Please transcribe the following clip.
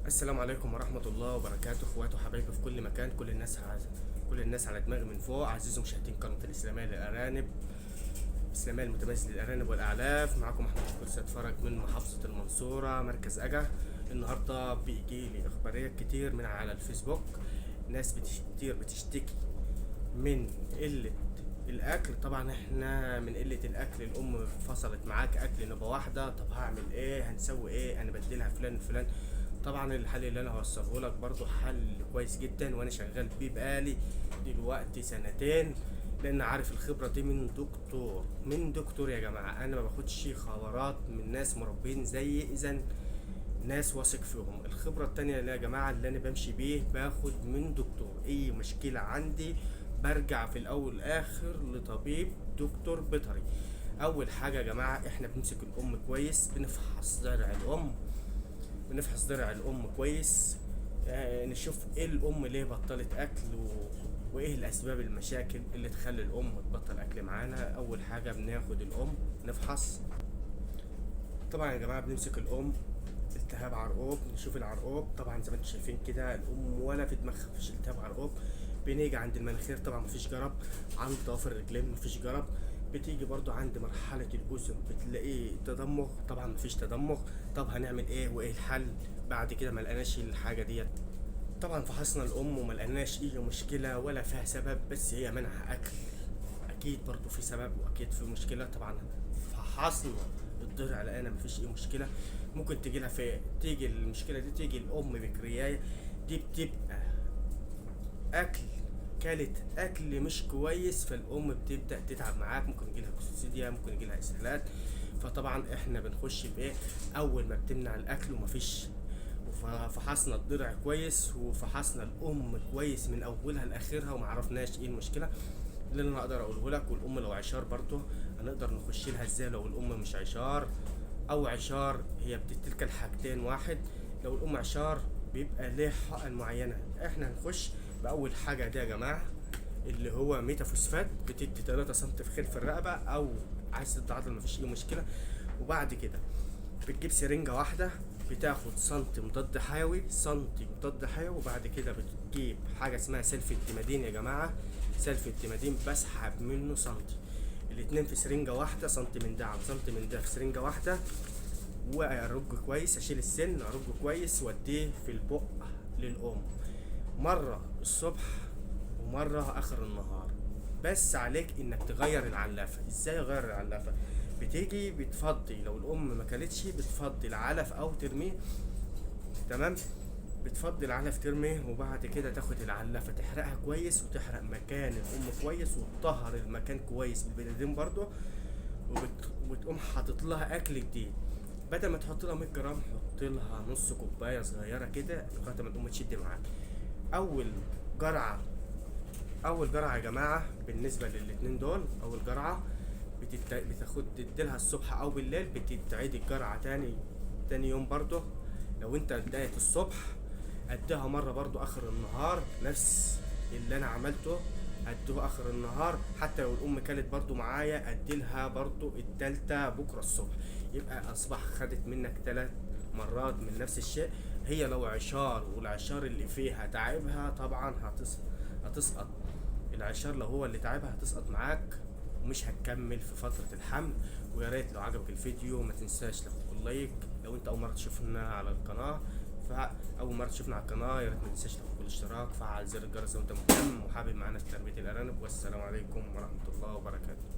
السلام عليكم ورحمة الله وبركاته، اخواتي وحبايبي في كل مكان. كل الناس على دماغي من فوق. عزيزي مشاهدين قناة الإسلامية للأرانب، الإسلامية المتميز للأرانب والأعلاف. معكم أحمد شكور سيد فرج من محافظة المنصورة، مركز أجا. النهاردة بيجي لي إخباريات كتير من على الفيسبوك. ناس كتير بتشتكي من قلة الأكل. طبعا احنا من قلة الأكل، الأم فصلت معاك أكل نوبة واحدة، طب هعمل إيه؟ هنسوي إيه؟ أنا بديلها فلان فلان. طبعا الحل اللي انا هوصله لك برضو حل كويس جدا، وانا شغال بيه بقالي دلوقتي سنتين، لان عارف الخبره دي من دكتور يا جماعه. انا ما باخدش خبرات من ناس مربين زي اذا ناس واثق فيهم. الخبره التانية اللي يا جماعه اللي انا بمشي بيه باخد من دكتور. اي مشكله عندي برجع في الاول والاخر لطبيب دكتور بيطري. اول حاجه يا جماعه احنا بنمسك الام كويس، بنفحص ضرع الام كويس. نشوف ايه الام ليه بطلت اكل وايه الاسباب المشاكل اللي تخلي الام تبطل اكل معانا. اول حاجه بناخد الام نفحص. طبعا يا جماعه بنمسك الام، التهاب عرقوب، نشوف العرقوب. طبعا زي ما انتم شايفين كده الام ولا في دماغها مفيش التهاب عرقوب. بنيجي عند المناخير، طبعا مفيش جرب. عند ضوافر الرجلين مفيش جرب. بتيجي برضو عند مرحلة الأذن بتلاقيه تدمغ، طبعا مفيش تدمغ. طب هنعمل ايه وايه الحل؟ بعد كده ملقناش الحاجة ديت. طبعا فحصنا الأم وملقناش اي مشكلة ولا فيها سبب، بس هي منع أكل. أكيد برضو في سبب وأكيد في مشكلة. طبعا فحصنا الضلع لقينا مفيش اي مشكلة. ممكن تيجي المشكلة دي تيجي الأم بكرياية. دي بتبقى أكل، كانت اكل مش كويس، فالام بتبدا تتعب معاك. ممكن يجيلها كوسيديا، ممكن يجيلها اسهالات. فطبعا احنا بنخش بايه؟ اول ما بتمنع الاكل ومفيش، فحصنا الضلع كويس وفحصنا الام كويس من اولها لاخرها ومعرفناش ايه المشكله. اللي انا اقدر اقوله لك، والام لو عشار برضه هنقدر نخش لها ازاي لو الام مش عشار او عشار. هي بتتلك الحاجتين واحد. لو الام عشار بيبقى ليه حقن معينه. احنا هنخش باول حاجه دي يا جماعه، اللي هو ميتافوسفات، بتدي 3 سم في خلف الرقبه. او عايز تتعاطل مفيش اي مشكله. وبعد كده بتجيب سرنجه واحده، بتاخد سنتي مضاد حيوي. وبعد كده بتجيب حاجه اسمها سلف التيمادين يا جماعه. سلف التيمادين بسحب منه سنتي، الاتنين في سرنجه واحده، سنتي من ده عن سنتي من ده في سرنجه واحده. وارج كويس، اشيل السن ارج كويس واديه في البق للام، مره الصبح ومره اخر النهار. بس عليك انك تغير العلافه. ازاي اغير العلافه؟ بتيجي بتفضي، لو الام ما كلتش بتفضي العلف او ترميه. تمام، بتفضي العلف ترميه. وبعد كده تاخد العلافه تحرقها كويس، وتحرق مكان الام كويس، وتطهر المكان كويس بالبنادين برضو. وتقوم حاطط لها اكل جديد. بدل ما تحط لها 100 جرام، حط لها نص كوبايه صغيره كده لغايه ما تقوم تشد معاك. اول جرعه اول جرعه يا جماعه بالنسبه للاتنين دول، اول جرعه بتاخد تديلها الصبح او بالليل. بتتعيد الجرعه تاني يوم برضه. لو انت بدايه الصبح اديها مره برضه اخر النهار، نفس اللي انا عملته ادوه اخر النهار. حتى لو الام كانت برضه معايا اديلها برضه التالتة بكره الصبح. يبقى اصبح خدت منك 3 مرات من نفس الشيء. هي لو عشار والعشار اللي فيها تعبها طبعا هتسقط. العشار لو هو اللي تعبها هتسقط معاك ومش هتكمل في فترة الحمل. ويا ريت لو عجبك الفيديو ما تنساش تاخد لايك. لو انت اول مرة تشوفنا على القناة، فاول مرة تشوفنا على القناة يا ريت ما تنساش تاخد الاشتراك، فعل زر الجرس لو انت مهتم وحابب معانا في تربية الارانب. والسلام عليكم ورحمة الله وبركاته.